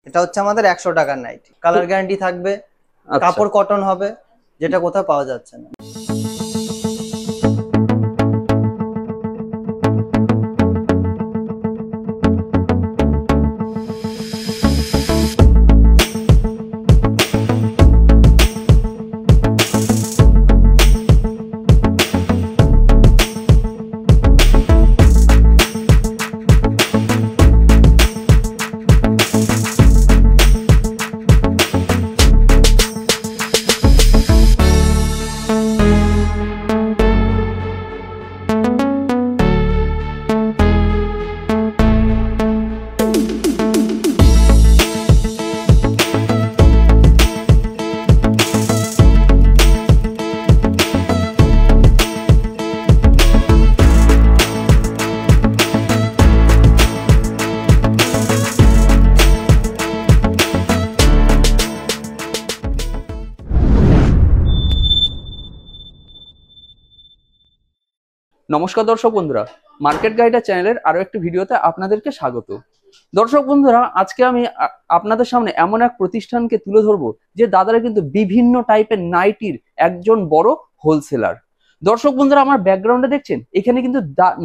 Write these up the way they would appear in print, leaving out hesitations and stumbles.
এটা হচ্ছে আমাদের 100 টাকার নাইটি, কালার গ্যারান্টি থাকবে, কাপড় কটন হবে, যেটা কোথাও পাওয়া যাচ্ছে না। নমস্কার দর্শক বন্ধুরা, মার্কেট গাইডার চ্যানেলের আরো একটি ভিডিওতে আপনাদেরকে স্বাগত। দর্শক বন্ধুরা, আজকে আমি আপনাদের সামনে এমন এক প্রতিষ্ঠানকে তুলে ধরবো যে দাদারা কিন্তু বিভিন্ন টাইপের নাইটির একজন বড় হোলসেলার। দর্শক বন্ধুরা, আমার ব্যাকগ্রাউন্ডে দেখছেন, এখানে কিন্তু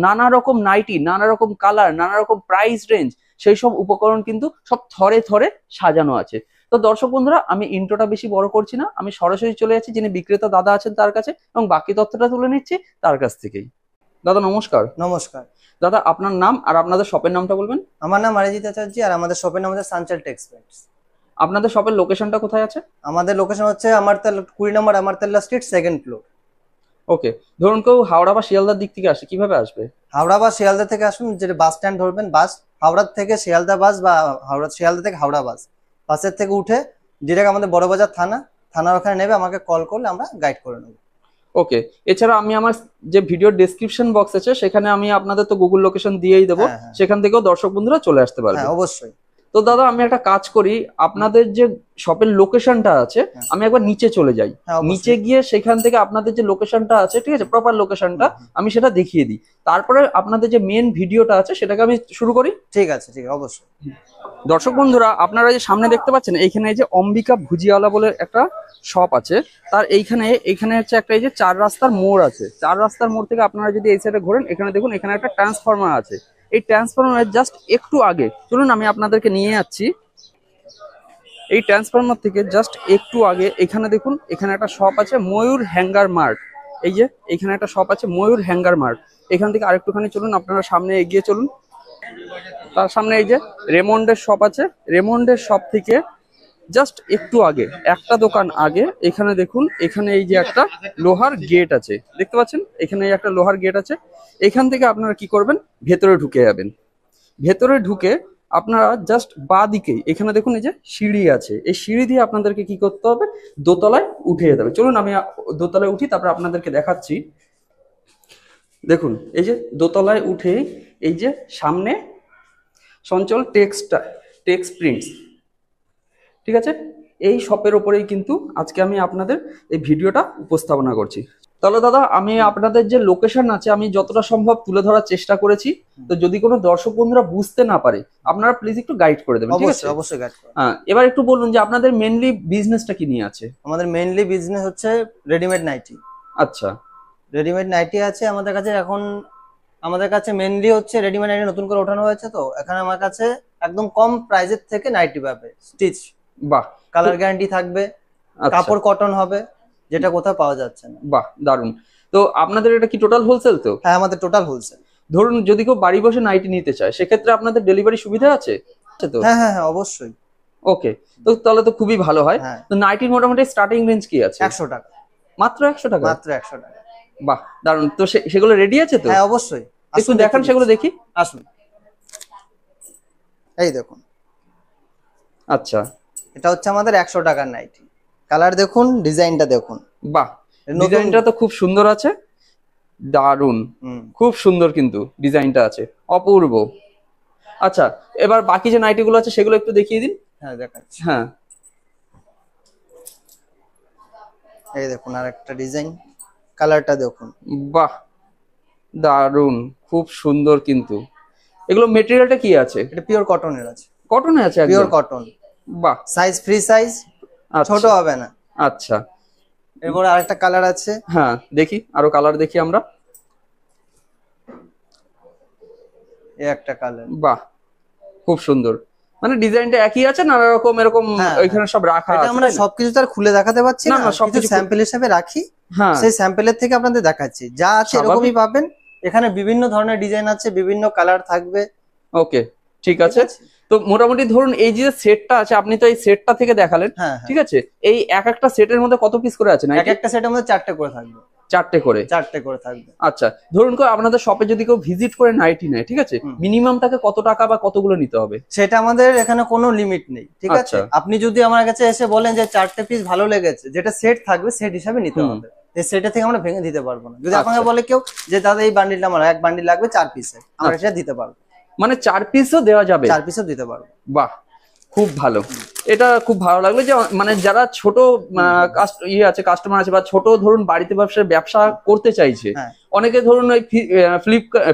নানা রকম নাইটি, নানা রকম কালার, নানা রকম প্রাইস রেঞ্জ, সেই সব উপকরণ কিন্তু সব থরে থরে সাজানো আছে। তো দর্শক বন্ধুরা, আমি ইন্ট্রোটা বেশি বড় করছি না, আমি সরাসরি চলে যাচ্ছি যিনি বিক্রেতা দাদা আছেন তার কাছে এবং বাকি তথ্যটা তুলে নিচ্ছি তার কাছ থেকেই। দাদা নমস্কার। নমস্কার দাদা, আপনার নাম আর আপনাদের শপের নামটা বলবেন? আমার নাম অরিজিৎ আচার্য আর আমাদের শপের নাম হচ্ছে সানচাল টেক্সটাইলস। আপনাদের শপের লোকেশনটা কোথায় আছে? আমাদের লোকেশন হচ্ছে আমারতালা 20 নম্বর আমারতালা স্ট্রিট, 2nd ফ্লোর। ওকে, ধরুন কেউ হাওড়া বা শিয়ালদার দিক থেকে আসে, কিভাবে আসবে? হাওড়া বা শিয়ালদা থেকে আসুন, যেটা বাস স্ট্যান্ড ধরবেন, বাস হাওড়া থেকে শিয়ালদা বাস বা শিয়ালদা থেকে হাওড়া বাস, বাসের থেকে উঠে ডিরেক্ট আমাদের বড়বাজার থানার ওখানে নেবে, আমাকে কল করলে আমরা গাইড করে নেবো। ওকে, এছাড়া আমি আমার যে ভিডিও ডেসক্রিপশন বক্স আছে সেখানে আমি আপনাদের তো গুগল লোকেশন দিয়েই দেবো, সেখান থেকেও দর্শক বন্ধুরা চলে আসতে পারবে। হ্যাঁ অবশ্যই। তো দাদা, আমি একটা কাজ করি, আপনাদের যে শপের লোকেশনটা আছে আমি একবার নিচে চলে যাই, নিচে গিয়ে সেখান থেকে আপনাদের যে লোকেশনটা আছে, ঠিক আছে, প্রপার লোকেশনটা আমি সেটা দেখিয়ে দিই, তারপরে আপনাদের যে মেন ভিডিওটা আছে সেটাকে আমি শুরু করি। ঠিক আছে, ঠিক আছে, অবশ্যই। দর্শক বন্ধুরা, আপনারা যে সামনে দেখতে পাচ্ছেন, এইখানে যে অম্বিকা ভুজিয়াওয়ালা বলে একটা শপ আছে, তার এইখানে হচ্ছে একটা এই যে 4 রাস্তার মোড় আছে। 4 রাস্তার মোড় থেকে আপনারা যদি এই সাইডে ঘোরেন, এখানে দেখুন এখানে একটা ট্রান্সফরমার আছে। এই ট্রান্সফরমারের জাস্ট একটু আগে চলুন আমি আপনাদেরকে নিয়ে যাচ্ছি। এই ট্রান্সফরমার থেকে জাস্ট একটু আগে এখানে দেখুন, এখানে একটা শপ আছে ময়ূর হ্যাঙ্গার মার্ট। এই যে এখানে একটা শপ আছে ময়ূর হ্যাঙ্গার মার্ট। এখান থেকে আরেকটুখানি চলুন, আপনারা সামনে এগিয়ে চলুন। তার সামনে এই যে রেমন্ডের শপ আছে। রেমন্ডের শপ থেকে জাস্ট একটু আগে, একটা দোকান আগে, এখানে দেখুন, এখানে এই যে একটা লোহার গেট আছে, দেখতে পাচ্ছেন, এখানে একটা লোহার গেট আছে। এখান থেকে আপনারা কি করবেন, ভেতরে ঢুকে যাবেন। ভেতরে ঢুকে আপনারা জাস্ট বাঁ দিকেই এখানে দেখুন এই যে সিঁড়ি আছে, এই সিঁড়ি দিয়ে আপনাদেরকে কি করতে হবে, দোতলায় উঠে যেতে হবে। চলুন আমি দোতলায় উঠি, তারপর আপনাদেরকে দেখাচ্ছি। দেখুন এই যে দোতলায় উঠে এই যে সামনে চঞ্চল টেক্স প্রিন্টস, ঠিক আছে, এই শপের ওপরেই কিন্তু আজকে আমি আপনাদের এই ভিডিওটা উপস্থাপনা করছি। তাহলে দাদা, আমি আপনাদের যে লোকেশন আছে আমি যতটা সম্ভব তুলে ধরার চেষ্টা করেছি। তো যদি কোনো দর্শক বন্ধুরা বুঝতে না পারে, আপনারা প্লিজ একটু গাইড করে দেবেন। অবশ্যই অবশ্যই গাইড করব। হ্যাঁ, এবার একটু বলুন যে আপনাদের মেইনলি বিজনেসটা কি নিয়ে আছে? আমাদের মেইনলি বিজনেস হচ্ছে রেডিমেড নাইটি। আচ্ছা, রেডিমেড নাইটি আছে আমাদের কাছে। এখন আমাদের কাছে মেইনলি হচ্ছে রেডিমেড নাইটি নতুন করে ওঠানো হয়েছে, তো এখানে আমার কাছে একদম কম প্রাইসের থেকে নাইটি পাবে, স্টিচ, বাহ, কালার গ্যারান্টি থাকবে, কাপড় কটন হবে, যেটা কোথাও পাওয়া যাচ্ছে না। বাহ, দারুন। তো আপনাদের এটা কি টোটাল হোলসেল? তো হ্যাঁ, আমাদের টোটাল হোলসেল। ধরুন যদি কেউ বাড়ি বসে নাইটি নিতে চায়, সেক্ষেত্রে আপনাদের ডেলিভারি সুবিধা আছে তো? হ্যাঁ হ্যাঁ হ্যাঁ, অবশ্যই। ওকে, তো তাহলে তো খুবই ভালো হয়। তো নাইটির মোটামুটি স্টার্টিং রেঞ্জ কি আছে? 100 টাকা। মাত্র 100 টাকা? মাত্র 100 টাকা। বাহ, দারুন। তো সেগুলো রেডি আছে তো? হ্যাঁ অবশ্যই, একটু দেখান, সেগুলো দেখি। আসুন, এই দেখুন। আচ্ছা, এটা হচ্ছে আমাদের 100 টাকার নাইটি। কালার দেখুন, ডিজাইনটা দেখুন। বাহ, ডিজাইনটা তো খুব সুন্দর আছে, দারুন, খুব সুন্দর কিন্তু ডিজাইনটা আছে, অপূর্ব। আচ্ছা, এবার বাকি যে নাইটি গুলো আছে সেগুলো একটু দেখিয়ে দিন। হ্যাঁ দেখাচ্ছি। হ্যাঁ, এই দেখুন আরেকটা ডিজাইন, কালারটা দেখুন। বাহ, দারুন, খুব সুন্দর। কিন্তু এগুলো মেটেরিয়ালটা কি আছে? এটা পিওর কটনের আছে। কটনে আছে? Pure cotton. বাহ, সাইজ ফ্রি সাইজ, আচ্ছা ছোট হবে না। আচ্ছা। এরপর আরেকটা কালার আছে, হ্যাঁ দেখি, আরো কালার দেখি আমরা। এই একটা কালার। বাহ, খুব সুন্দর। মানে ডিজাইনটা একই আছে, নানা রকম এরকম হ্যাঁ, ওইখানে সব রাখা এটা আছে, আমরা তাই না? সবকিছু তো আর খুলে দেখাতে পারছি না, না, না, কিছু সবকিছু স্যাম্পল হিসেবে রাখি। হ্যাঁ, সেই স্যাম্পলের থেকে আপনাদের দেখাচ্ছি, যা আছে স্বাভাবিক। এরকমই পাবেন। এখানে বিভিন্ন ধরনের ডিজাইন আছে, বিভিন্ন কালার থাকবে। ওকে, ঠিক ঠিক আছে। আছে? তো মোটামুটি ধরুন এই যে সেটটা আছে, আপনি তো এই সেটটা থেকে দেখালেন, হ্যাঁ, ঠিক আছে। এই এক একটা সেটের মধ্যে কত পিস করে আছে এক নাইটি? একটা সেটের মধ্যে 4টে করে থাকবে। 4টে করে। 4টে করে থাকবে। আচ্ছা, ধরুন আপনাদের শপে যদি কেউ ভিজিট করে নাইটি নেয়, ঠিক আছে, হুম। মিনিমাম তাকে কত টাকা বা কতগুলো নিতে হবে? সেটা আমাদের এখানে কোনো লিমিট নেই, ঠিক আছে। আচ্ছা। আপনি যদি আমার কাছে এসে বলেন যে 4টে পিস ভালো লেগেছে, যেটা সেট থাকবে সেট হিসাবে নিতে হুম। হবে। এই সেটে থেকে আমরা ভেঙে দিতে পারবো না। যদি আচ্ছা। আপনাকে বলে কেউ যে দাদা এই বান্ডিলটা আমার এক বান্ডিল লাগবে 4 পিসের, আমরা আচ্ছা। সেটা দিতে পারবো। মানে 4 পিসও দেওয়া যাবে? 4 পিসও দিতে পারবো। বাহ, খুব ভালো। এটা খুব ভালো লাগলো যে মানে যারা ছোট আছে, কাস্টমার আছে, বা ছোট ধরুন বাড়িতে ব্যবসা করতে চাইছে, হ্যাঁ। অনেকে ধরুন ওই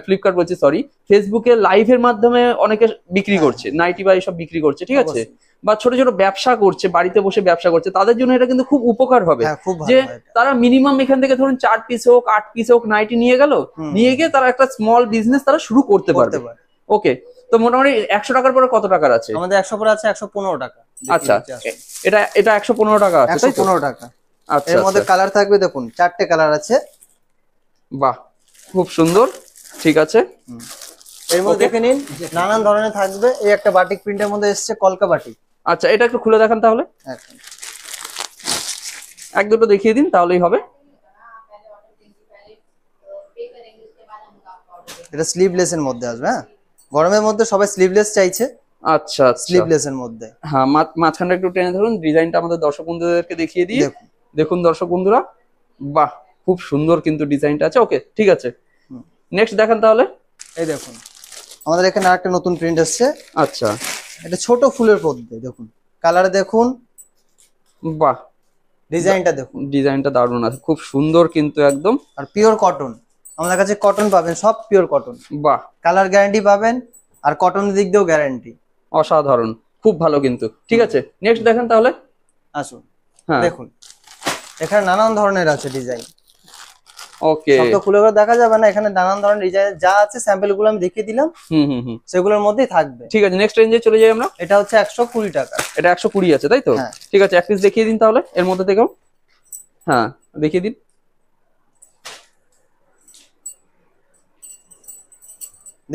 ফ্লিপকার্ট বলছি, সরি, ফেসবুকে লাইভের মাধ্যমে অনেকে বিক্রি করছে নাইটি বা এইসব বিক্রি করছে, ঠিক আছে, বা ছোট ছোট ব্যবসা করছে, বাড়িতে বসে ব্যবসা করছে, তাদের জন্য এটা কিন্তু খুব উপকার হবে। হ্যাঁ, খুব ভালো যে হয় এটা। তারা মিনিমাম এখান থেকে ধরুন 4 পিস হোক 8 পিস হোক নাইটি নিয়ে গেল, নিয়ে গিয়ে তারা একটা স্মল বিজনেস তারা শুরু করতে পারবে। ওকে, তো মোটামুটি 100 টাকার পরে কত টাকার আছে? আমাদের 100 পরে আছে 115 টাকা। আচ্ছা, এটা 115 টাকা আছে, তাই তো? 115 টাকা। আচ্ছা, এর মধ্যে আচ্ছা। কালার থাকবে, দেখুন 4টে কালার আছে। বাহ, খুব সুন্দর, ঠিক আছে। এর মধ্যে Okay. দেখে নিন, নানান ধরনের থাকবে। এই একটা বাটিক প্রিন্টের মধ্যে এসেছে, কলকা বাটিক। আচ্ছা, এটা একটু খুলে দেখান তাহলে, এখন এক দুটো দেখিয়ে দিন তাহলেই হবে। এটা স্লিভলেস এর মধ্যে আসবে। হ্যাঁ, গরমের মধ্যে সবাই স্লিভলেস চাইছে। আচ্ছা, আচ্ছা। স্লিভলেস এর মধ্যে। হ্যাঁ, মাঝখানটা একটু টেনে ধরুন, ডিজাইনটা আমাদের দর্শক বন্ধুদেরকে দেখিয়ে দিয়ে। দেখুন। দেখুন দর্শক বন্ধুরা, বাহ, খুব সুন্দর কিন্তু ডিজাইনটা আছে। ওকে, ঠিক আছে, নেক্সট দেখান তাহলে। এই দেখুন, আমাদের এখানে আরেকটা নতুন প্রিন্ট এসেছে। আচ্ছা, এটা ছোট ফুলের মধ্যে, দেখুন কালার দেখুন, বাহ, ডিজাইনটা দেখুন। ডিজাইনটা দারুণ আছে, খুব সুন্দর কিন্তু একদম। আর পিওর কটন, আমাদের কাছে কটন পাবেন, সব পিওর কটন। বাহ, কালার গ্যারান্টি পাবেন, আর কটনের দিক দিয়েও গ্যারান্টি। অসাধারণ, খুব ভালো কিন্তু। ঠিক আছে, নেক্সট দেখেন তাহলে। আসুন, হ্যাঁ, দেখুন এখানে নানান ধরনের আছে ডিজাইন। ওকে, সব তো খুলে করে দেখা যাবে না, এখানে নানান ধরনের ডিজাইন যা আছে, স্যাম্পল গুলো আমি দেখিয়ে দিলাম, হুম, সেগুলোর মধ্যেই থাকবে। ঠিক আছে, নেক্সট রেঞ্জে চলে যাই আমরা। এটা হচ্ছে 120 টাকা। এটা 120 আছে, তাই তো? হ্যাঁ। ঠিক আছে, এক পিস দেখিয়ে দিন তাহলে এর মধ্যে থেকেও। হ্যাঁ, দেখিয়ে দিন।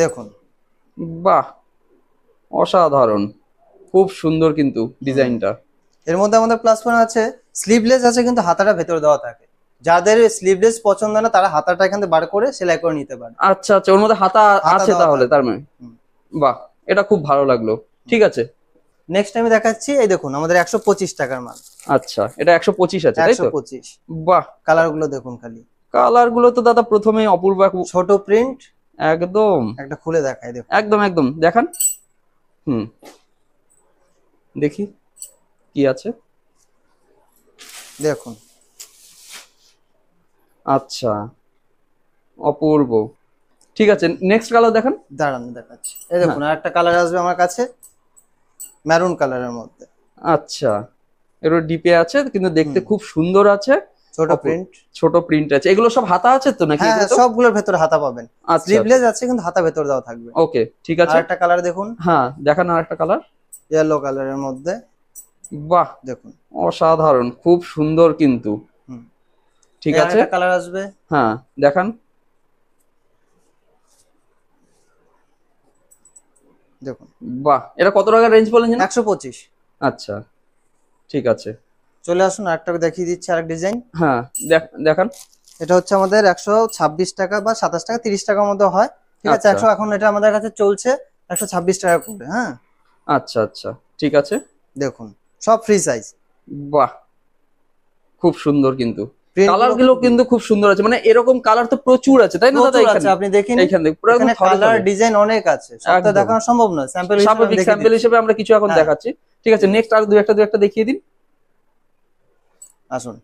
দেখুন, বাহ, অসাধারণ, খুব সুন্দর কিন্তু ডিজাইনটা। এর মধ্যে আমাদের প্লাস পয়েন্ট আছে, স্লিভলেস আছে কিন্তু হাতাটা ভেতরে দেওয়া থাকে। যাদের স্লিভলেস পছন্দ না, তারা হাতাটা এখান থেকে বার করে সেলাই করে নিতে পারে। আচ্ছা, আচ্ছা, ওর মধ্যে হাতা আছে দেওয়া তাহলে, থাকে। তার মানে বাহ, এটা খুব ভালো লাগলো। ঠিক আছে, নেক্সট আমি দেখাচ্ছি, এই দেখুন আমাদের 125 টাকার মাল। আচ্ছা, এটা 125 আছে, তাই তো? 125। বাহ, কালার গুলো দেখুন খালি, কালার গুলো তো দাদা প্রথমেই অপূর্ব, ছোট প্রিন্ট। একদম একটা খুলে দেখাই, দেখুন একদম একদম দেখান। দেখি কি আছে। দেখুন, আচ্ছা, অপূর্ব। ঠিক আছে, নেক্সট কালার দেখান। দাঁড়ান দেখাচ্ছি। এই দেখুন আরেকটা কালার আসবে আমার কাছে, মেরুন কালারের মধ্যে। আচ্ছা, এর ডিপে আছে কিন্তু দেখতে খুব সুন্দর আছে, ছোট প্রিন্ট। ছোট প্রিন্ট আছে। এগুলো সব হাতা আছে তো নাকি? হ্যাঁ, সবগুলোর ভেতরে হাতা পাবেন। আচ্ছা, স্লিভলেস আছে কিন্তু হাতা ভেতরে দেওয়া থাকবে। ওকে, ঠিক আছে। আরেকটা কালার দেখুন। হ্যাঁ, দেখান আরেকটা কালার। ইয়েলো কালারের মধ্যে। বাহ, দেখুন, অসাধারণ, খুব সুন্দর কিন্তু। ঠিক আছে, আরেকটা কালার আসবে। হ্যাঁ, দেখান। দেখুন, বাহ, এটা কত টাকার রেঞ্জ বলেন যেন? 125। আচ্ছা, ঠিক আছে, চলে আসুন, আরেকটা দেখিয়ে দিচ্ছি, আরেক ডিজাইন। হ্যাঁ, দেখান। এটা হচ্ছে আমাদের 126 টাকা বা 27 টাকা, 30 টাকার মধ্যে হয়, ঠিক আছে। আচ্ছা। এখন এটা আমাদের কাছে চলছে 126 টাকা করে। হ্যাঁ, আচ্ছা, আচ্ছা, ঠিক আছে। দেখুন সব ফ্রি সাইজ। বাহ, খুব সুন্দর কিন্তু। Print কালার গুলো কিন্তু খুব সুন্দর আছে, মানে এরকম কালার তো প্রচুর আছে, তাই না দাদা? প্রচুর আছে, আপনি দেখেন এখানে পুরো একদম এখানে কালার ডিজাইন অনেক আছে, সবটা একদম। দেখানো সম্ভব নয়। স্যাম্পল স্বাভাবিক স্যাম্পল হিসেবে আমরা কিছু এখন হ্যাঁ। দেখাচ্ছি। ঠিক আছে, নেক্সট আর দু একটা দেখিয়ে দিন। আসুন,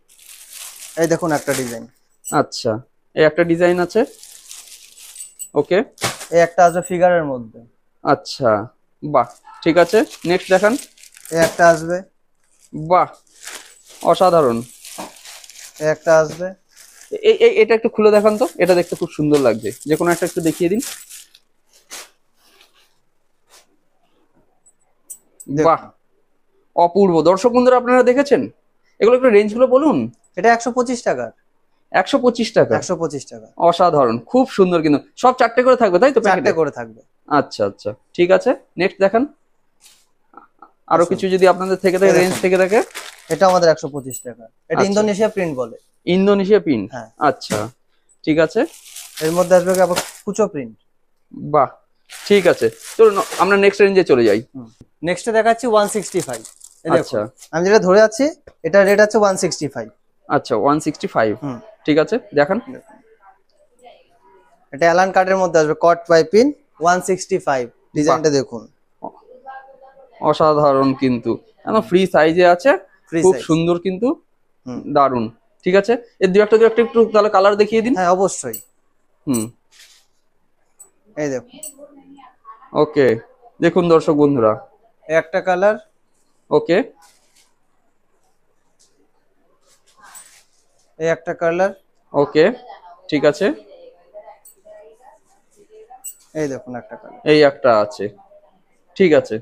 এই দেখুন একটা ডিজাইন। আচ্ছা, এই একটা ডিজাইন আছে, ওকে। এই একটা আছে ফিগারের মধ্যে। আচ্ছা, বাহ, ঠিক আছে, নেক্সট দেখান। এই একটা আসবে, বাহ, অসাধারণ। এই একটা আসবে। এটা একটু খুলে দেখান তো, এটা দেখতে খুব সুন্দর লাগছে, যে কোনো একটা একটু দেখিয়ে দিন। দেখুন। বাহ, অপূর্ব। দর্শক বন্ধুরা আপনারা দেখেছেন, এগুলো একটু রেঞ্জ গুলো বলুন। এটা 125 টাকা। 125 টাকা। 125 টাকা। অসাধারণ, খুব সুন্দর। কিন্তু সব 4টে করে থাকবে তাই তো 4টে প্যাকেটে? করে থাকবে। আচ্ছা আচ্ছা, ঠিক আছে, নেক্সট দেখান। আরো কিছু যদি আপনাদের থেকে থাকে, রেঞ্জ থেকে থাকে। এটা আমাদের 125 টাকা। এটা আচ্ছা। ইন্দোনেশিয়া প্রিন্ট বলে। Indonesia pin. হ্যাঁ। আচ্ছা, ঠিক আছে। এর মধ্যে আসবে আবার কুচো প্রিন্ট। বাহ, ঠিক আছে, চলুন আমরা নেক্সট রেঞ্জে চলে যাই। নেক্সটে দেখাচ্ছি 165। এই আচ্ছা। দেখুন, আমি যেটা ধরে আছি এটা রেট আছে 165। আচ্ছা, 165। ঠিক আছে, দেখান। এটা অ্যালান কার্ডের মধ্যে আসবে, কট বাই পিন 165। ডিজাইনটা দেখুন, অসাধারণ কিন্তু, একদম ফ্রি সাইজে আছে, Free খুব size। সুন্দর কিন্তু, দারুন। ঠিক আছে, এর দু একটা একটু তাহলে কালার দেখিয়ে দিন। হ্যাঁ অবশ্যই। হুম, এই দেখুন, ওকে, দেখুন দর্শক বন্ধুরা, এই একটা কালার, ওকে, এই একটা কালার, ওকে, ঠিক আছে, এই দেখুন একটা কালার, এই একটা আছে, ঠিক আছে।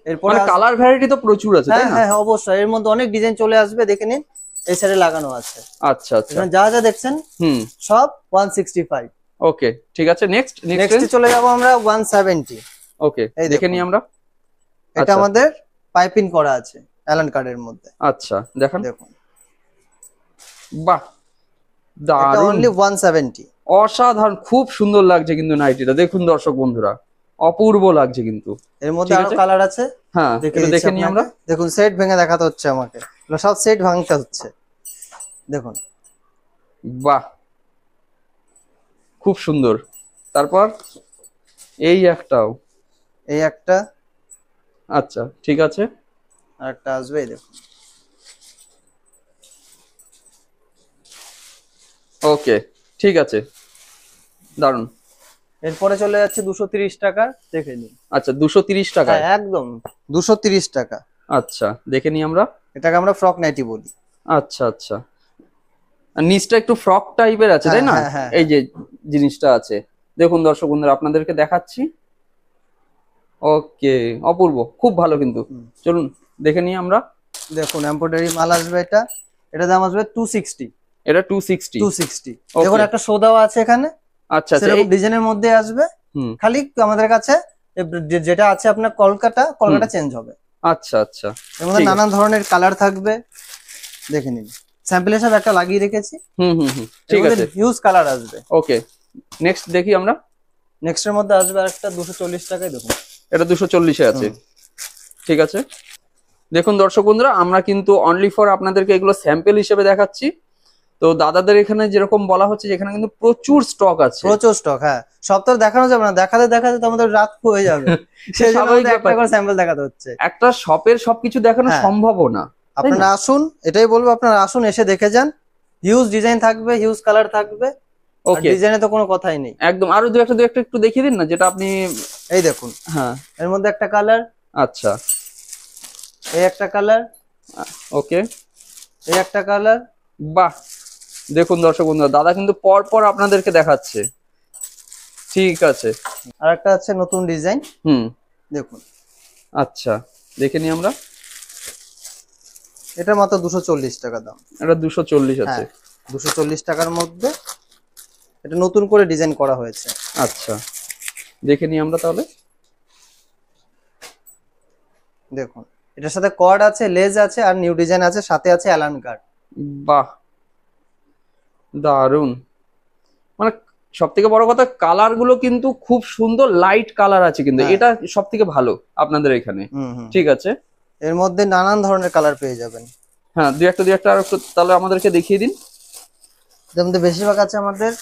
এরপর মানে কালার ভ্যারাইটি তো প্রচুর আছে তাই হ্যাঁ না? হ্যাঁ অবশ্যই, এর মধ্যে অনেক ডিজাইন চলে আসবে, দেখে নিন। এই সাইডে লাগানো আছে। আচ্ছা আচ্ছা, এখানে যা যা দেখছেন হুম, সব 165। ওকে, ঠিক আছে, নেক্সট নেক্সট চলে যাব আমরা 170। ওকে, এই দেখে দেখুন। নিই আমরা। এটা আচ্ছা। আমাদের পাইপিং করা আছে অ্যালান কার্ডের মধ্যে। আচ্ছা, দেখান। দেখুন, বাহ, এটা দারুণ, অনলি 170। অসাধারণ, খুব সুন্দর লাগছে কিন্তু নাইটিটা, দেখুন দর্শক বন্ধুরা, অপূর্ব লাগছে কিন্তু। এর মধ্যে ঠিক আরো আছে। কালার আছে, হ্যাঁ, দেখে এটা দিচ্ছি দেখে নিই আমরা। আপনাকে। দেখুন সেট ভেঙে দেখাতে হচ্ছে আমাকে, এগুলো সব সেট ভাঙতে হচ্ছে। দেখুন, বাহ, খুব সুন্দর। তারপর এই একটাও। এই একটা, আচ্ছা, ঠিক আছে, আর একটা আসবে, এই দেখুন। ওকে, ঠিক আছে, দারুন। এরপরে চলে যাচ্ছে 230 টাকা, দেখে নিন। আচ্ছা, 230 টাকা। হ্যাঁ একদম 230 টাকা। আচ্ছা, দেখে নিই আমরা। এটাকে আমরা ফ্রক নাইটি বলি। আচ্ছা আচ্ছা, আর নিচটা একটু ফ্রক টাইপের আছে তাই না? হ্যাঁ, হ্যাঁ, এই যে জিনিসটা আছে, দেখুন দর্শক বন্ধুরা আপনাদেরকে দেখাচ্ছি। ওকে, অপূর্ব, খুব ভালো কিন্তু। চলুন দেখে নিই আমরা। দেখুন এমব্রয়ডারি মাল আসবে, এটা এটা দাম আসবে 260। এটা 260। 260। দেখুন একটা শো দেওয়া আছে এখানে। আচ্ছা আচ্ছা, সেরকম ডিজাইনের মধ্যে আসবে। হুম, খালি আমাদের কাছে যেটা আছে আপনার কলকাতা চেঞ্জ হবে। আচ্ছা আচ্ছা, এর মধ্যে নানান ধরনের কালার থাকবে, দেখে নিন। স্যাম্পল হিসাবে একটা লাগিয়ে রেখেছি। হুম হুম হুম, ঠিক আছে, হিউজ কালার আসবে। ওকে, নেক্সট দেখি আমরা। নেক্সট এর মধ্যে আসবে আরেকটা 240 টাকায়, দেখুন। এটা 240-এ আছে, ঠিক আছে। দেখুন দর্শক বন্ধুরা, আমরা কিন্তু অনলি ফর আপনাদেরকে এগুলো স্যাম্পল হিসেবে দেখাচ্ছি। তো দাদাদের এখানে যেরকম বলা হচ্ছে যে এখানে কিন্তু প্রচুর স্টক আছে, প্রচুর স্টক। হ্যাঁ, সব তো দেখানো যাবে না, দেখাতে দেখাতে তো আমাদের রাত হয়ে যাবে। সেই জন্য স্বাভাবিক আমাদের একটা ব্যাপার। করে স্যাম্পল দেখাতে হচ্ছে। একটা শপের সবকিছু দেখানো হ্যাঁ। সম্ভবও না। আপনারা আসুন, এটাই বলবো, আপনারা আসুন, এসে দেখে যান। হিউজ ডিজাইন থাকবে, হিউজ কালার থাকবে। ওকে, ডিজাইনে তো কোনো কথাই নেই। একদম। আরো দু একটা একটু দেখিয়ে দিন না, যেটা আপনি। এই দেখুন, হ্যাঁ, এর মধ্যে একটা কালার, আচ্ছা, এই একটা কালার, ওকে, এই একটা কালার। বাহ, দেখুন দর্শক বন্ধুরা, দাদা কিন্তু পর পর আপনাদেরকে দেখাচ্ছে। ঠিক আছে, আর একটা আছে নতুন ডিজাইন, হুম, দেখুন। আচ্ছা, দেখে নিই আমরা। এটা মাত্র 240 টাকা দাম। এটা 240 আছে। হ্যাঁ, 240 টাকার মধ্যে এটা নতুন করে ডিজাইন করা হয়েছে। আচ্ছা, দেখে নিই আমরা তাহলে। দেখুন, এটার সাথে কর্ড আছে, লেজ আছে, আর নিউ ডিজাইন আছে, সাথে আছে অ্যালান কার্ড। বাহ, দারুন। মানে সব থেকে বড় কথা, কালার গুলো কিন্তু খুব সুন্দর, লাইট কালার আছে কিন্তু, হ্যাঁ। এটা সব থেকে ভালো আপনাদের এখানে। ঠিক আছে, এর মধ্যে নানান ধরনের কালার পেয়ে যাবেন। হ্যাঁ, দু একটা আর একটু তাহলে আমাদেরকে দেখিয়ে দিন। যেমন বেশিরভাগ আছে আমাদের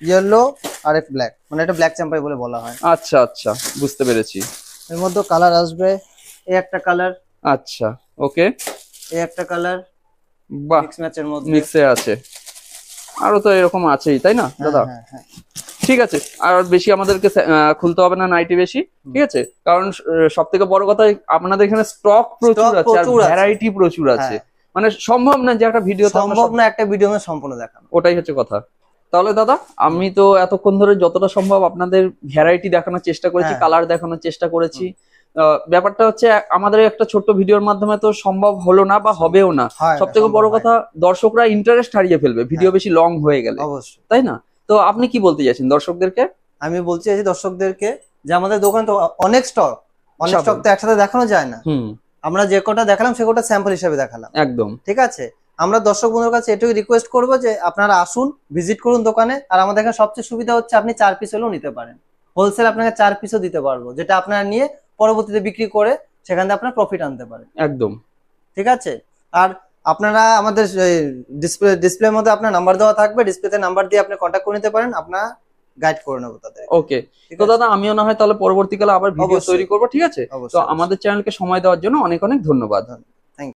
ইয়েলো আর এক ব্ল্যাক, মানে এটা ব্ল্যাক চ্যাম্পাই বলে বলা হয়। আচ্ছা আচ্ছা, বুঝতে পেরেছি। এর মধ্যে কালার আসবে, এই একটা কালার, আচ্ছা, ওকে, এই একটা কালার, বাহ, মিক্স ম্যাচের মধ্যে। মিক্সে আছে, আরো তো এরকম আছেই তাই না দাদা? হ্যাঁ হ্যাঁ, ঠিক আছে, আর বেশি আমাদেরকে খুলতে হবে না নাইটি বেশি, ঠিক আছে, কারণ সব থেকে বড় কথা আপনাদের এখানে স্টক প্রচুর আছে আর প্রচুর আছে। ভ্যারাইটি প্রচুর আছে, হ্যাঁ। মানে সম্ভব না যে একটা ভিডিও সম্ভব না একটা ভিডিও সম্পূর্ণ দেখানো। ওটাই হচ্ছে কথা। তাহলে দাদা আমি তো এতক্ষণ ধরে যতটা সম্ভব আপনাদের ভ্যারাইটি দেখানোর চেষ্টা করেছি, হ্যাঁ। কালার দেখানোর চেষ্টা করেছি। ব্যাপারটা হচ্ছে আমাদের একটা ছোট্ট ভিডিওর মাধ্যমে তো সম্ভব হলো না বা হবেও না। হয় না, সব থেকে সম্ভব বড় হয় কথা দর্শকরা ইন্টারেস্ট হারিয়ে ফেলবে ভিডিও হ্যাঁ। বেশি লং হয়ে গেলে, অবশ্যই। তাই না? তো আপনি কি বলতে চাইছেন দর্শকদেরকে? আমি বলছি এই যে দর্শকদেরকে যে আমাদের দোকানে তো অনেক স্টক স্বাভাবিক। তো একসাথে দেখানো যায় না। হুম, আমরা যে কটা দেখালাম সে কটা স্যাম্পল হিসেবে দেখালাম, একদম। ঠিক আছে। আমরা দর্শক বন্ধুর কাছে এটুকু রিকোয়েস্ট করবো যে আপনারা আসুন, ভিজিট করুন দোকানে। আর আমাদের এখানে সবচেয়ে সুবিধা হচ্ছে আপনি 4 পিস হলেও নিতে পারেন। হোলসেল আপনাকে 4 পিসও দিতে পারবো, যেটা আপনারা নিয়ে পরবর্তীতে বিক্রি করে সেখান থেকে আপনারা প্রফিট আনতে পারেন, একদম। ঠিক আছে। আর আপনারা আমাদের ডিসপ্লের মধ্যে আপনার নাম্বার দেওয়া থাকবে, ডিসপ্লেতে নাম্বার দিয়ে আপনি কন্ট্যাক্ট করে নিতে পারেন, আপনারা গাইড করে নেবো তাদের। ওকে, তো দাদা আমিও না হয় তাহলে পরবর্তীকালে আবার ভিডিও অবশ্যই। তৈরি করবো, ঠিক আছে। তো অবশ্যই। আমাদের চ্যানেলকে সময় দেওয়ার জন্য অনেক অনেক ধন্যবাদ।